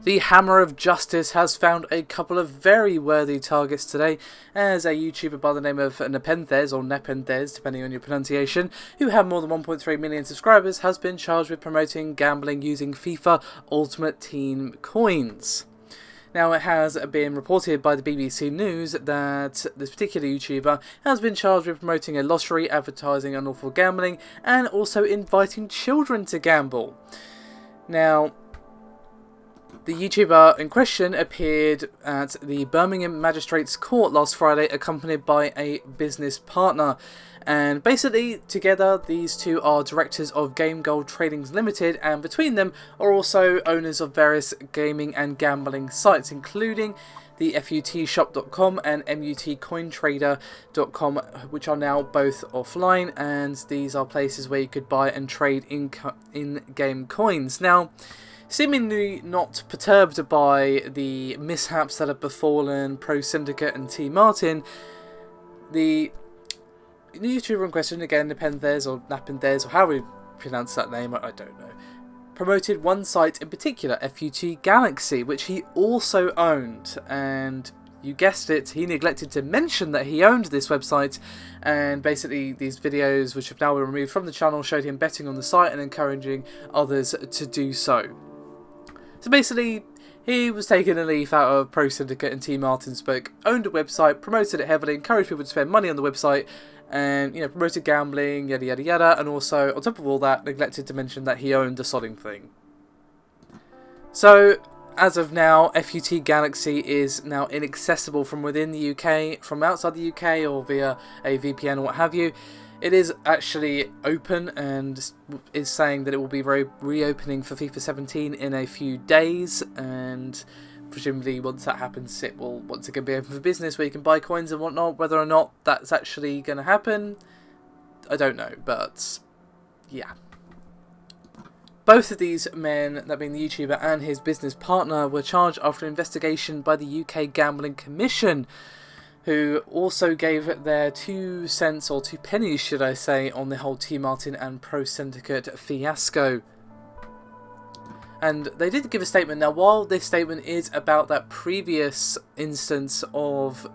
The Hammer of Justice has found a couple of very worthy targets today, as a YouTuber by the name of Nepenthes, or Nepenthes, depending on your pronunciation, who had more than 1.3 million subscribers, has been charged with promoting gambling using FIFA Ultimate Team coins. Now, it has been reported by the BBC News that this particular YouTuber has been charged with promoting a lottery, advertising unlawful gambling, and also inviting children to gamble. Now, the YouTuber in question appeared at the Birmingham Magistrates Court last Friday, accompanied by a business partner. And basically, together, these two are directors of Game Gold Trading Limited, and between them are also owners of various gaming and gambling sites, including the FUTshop.com and MUTcointrader.com, which are now both offline, and these are places where you could buy and trade in-game coins. Now, seemingly not perturbed by the mishaps that have befallen Pro Syndicate and T. Martin, the YouTuber in question, again, Nepenthes or Napenthes, or how we pronounce that name, I don't know, promoted one site in particular, FUT Galaxy, which he also owned, and you guessed it, he neglected to mention that he owned this website, and basically these videos, which have now been removed from the channel, showed him betting on the site and encouraging others to do so. So basically, he was taking a leaf out of Pro Syndicate and T. Martin's book, owned a website, promoted it heavily, encouraged people to spend money on the website, and, you know, promoted gambling, yada yada yada, and also, on top of all that, neglected to mention that he owned the sodding thing. So, as of now, FUT Galaxy is now inaccessible from within the UK, from outside the UK, or via a VPN or what have you. It is actually open and is saying that it will be reopening for FIFA 17 in a few days, and presumably once that happens it will once again be open for business where you can buy coins and whatnot. Whether or not that's actually going to happen, I don't know, but yeah. Both of these men, that being the YouTuber and his business partner, were charged after an investigation by the UK Gambling Commission, who also gave their 2 cents, or 2 pennies should I say, on the whole T. Martin and Pro Syndicate fiasco. And they did give a statement. Now, while this statement is about that previous instance of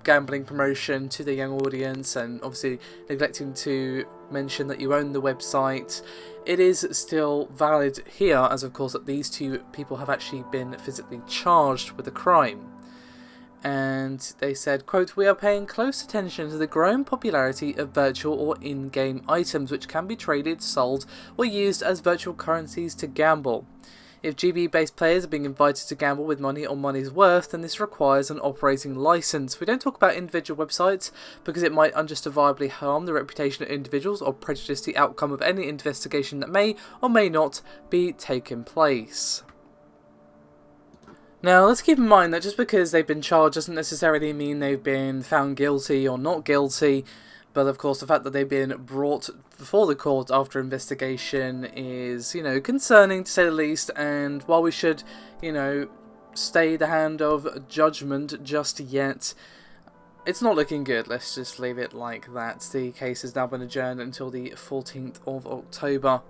gambling promotion to the young audience, and obviously neglecting to mention that you own the website, it is still valid here, as of course that these two people have actually been physically charged with a crime. And they said, quote, "We are paying close attention to the growing popularity of virtual or in-game items which can be traded, sold, or used as virtual currencies to gamble. If GB-based players are being invited to gamble with money or money's worth, then this requires an operating license. We don't talk about individual websites because it might unjustifiably harm the reputation of individuals or prejudice the outcome of any investigation that may or may not be taking place." Now, let's keep in mind that just because they've been charged doesn't necessarily mean they've been found guilty or not guilty, but of course the fact that they've been brought before the court after investigation is, you know, concerning to say the least, and while we should, you know, stay the hand of judgment just yet, it's not looking good. Let's just leave it like that. The case has now been adjourned until the 14th of October.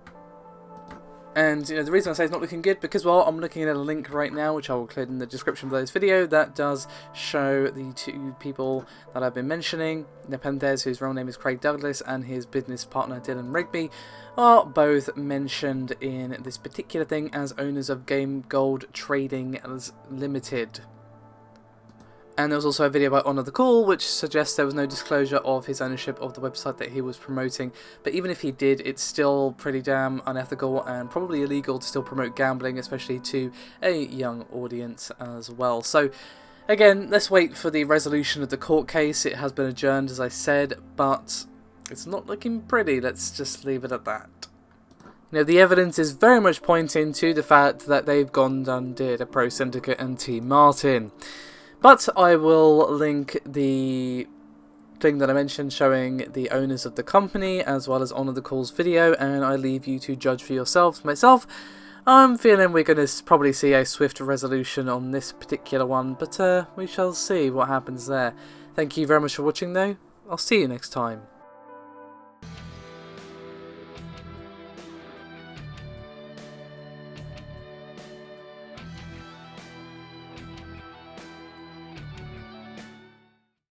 And, you know, the reason I say it's not looking good, because, well, I'm looking at a link right now, which I will include in the description below this video, that does show the 2 people that I've been mentioning. Nepenthes, whose real name is Craig Douglas, and his business partner Dylan Rigby, are both mentioned in this particular thing as owners of Game Gold Trading Limited. And there was also a video by Honor the Call, which suggests there was no disclosure of his ownership of the website that he was promoting. But even if he did, it's still pretty damn unethical and probably illegal to still promote gambling, especially to a young audience as well. So, again, let's wait for the resolution of the court case. It has been adjourned, as I said, but it's not looking pretty. Let's just leave it at that. You know, the evidence is very much pointing to the fact that they've gone and did a Pro Syndicate and T. Martin. But I will link the thing that I mentioned showing the owners of the company as well as Honor the Call's video, and I leave you to judge for yourselves. Myself, I'm feeling we're going to probably see a swift resolution on this particular one, but we shall see what happens there. Thank you very much for watching though. I'll see you next time.